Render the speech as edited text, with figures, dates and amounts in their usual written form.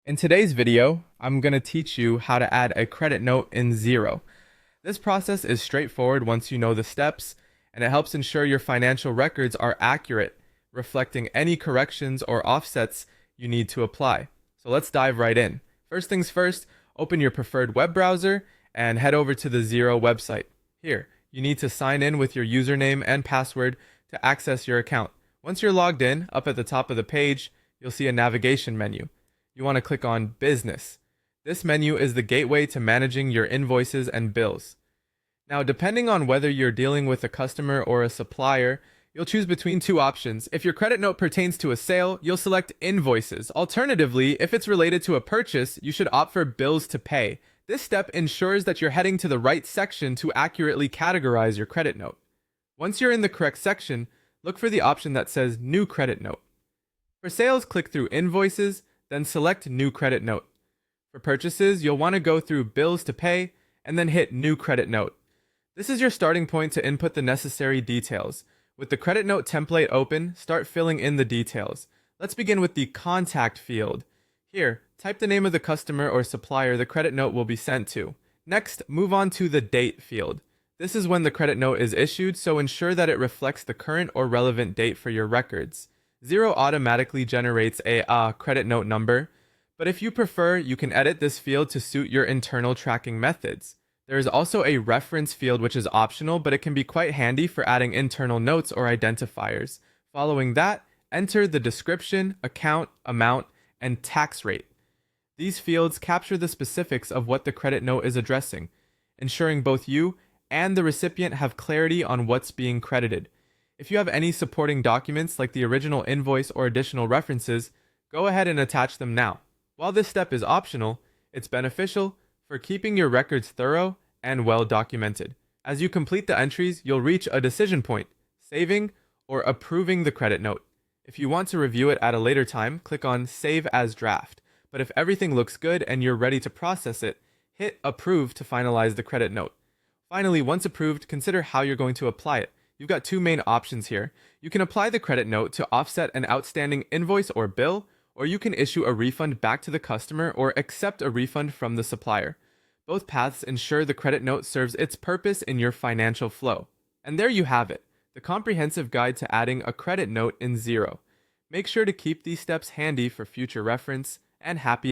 In today's video, I'm going to teach you how to add a credit note in Xero. This process is straightforward once you know the steps, and it helps ensure your financial records are accurate, reflecting any corrections or offsets you need to apply. So let's dive right in. First things first, open your preferred web browser and head over to the Xero website. Here, you need to sign in with your username and password to access your account. Once you're logged in, up at the top of the page, you'll see a navigation menu. You want to click on Business. This menu is the gateway to managing your invoices and bills. Now, depending on whether you're dealing with a customer or a supplier, you'll choose between two options. If your credit note pertains to a sale, you'll select Invoices. Alternatively, if it's related to a purchase, you should opt for Bills to Pay. This step ensures that you're heading to the right section to accurately categorize your credit note. Once you're in the correct section, look for the option that says New Credit Note. For sales, click through Invoices, then select New Credit Note. For purchases, you'll want to go through Bills to Pay, and then hit New Credit Note. This is your starting point to input the necessary details. With the credit note template open, start filling in the details. Let's begin with the Contact field. Here, type the name of the customer or supplier the credit note will be sent to. Next, move on to the Date field. This is when the credit note is issued, so ensure that it reflects the current or relevant date for your records. Xero automatically generates a credit note number, but if you prefer, you can edit this field to suit your internal tracking methods. There is also a reference field which is optional, but it can be quite handy for adding internal notes or identifiers. Following that, enter the description, account, amount, and tax rate. These fields capture the specifics of what the credit note is addressing, ensuring both you and the recipient have clarity on what's being credited. If you have any supporting documents like the original invoice or additional references, go ahead and attach them now. While this step is optional, it's beneficial for keeping your records thorough and well documented. As you complete the entries, you'll reach a decision point, saving or approving the credit note. If you want to review it at a later time, click on Save as Draft. But if everything looks good and you're ready to process it, hit Approve to finalize the credit note. Finally, once approved, consider how you're going to apply it. You've got two main options here. You can apply the credit note to offset an outstanding invoice or bill, or you can issue a refund back to the customer or accept a refund from the supplier. Both paths ensure the credit note serves its purpose in your financial flow. And there you have it, the comprehensive guide to adding a credit note in Xero. Make sure to keep these steps handy for future reference, and happy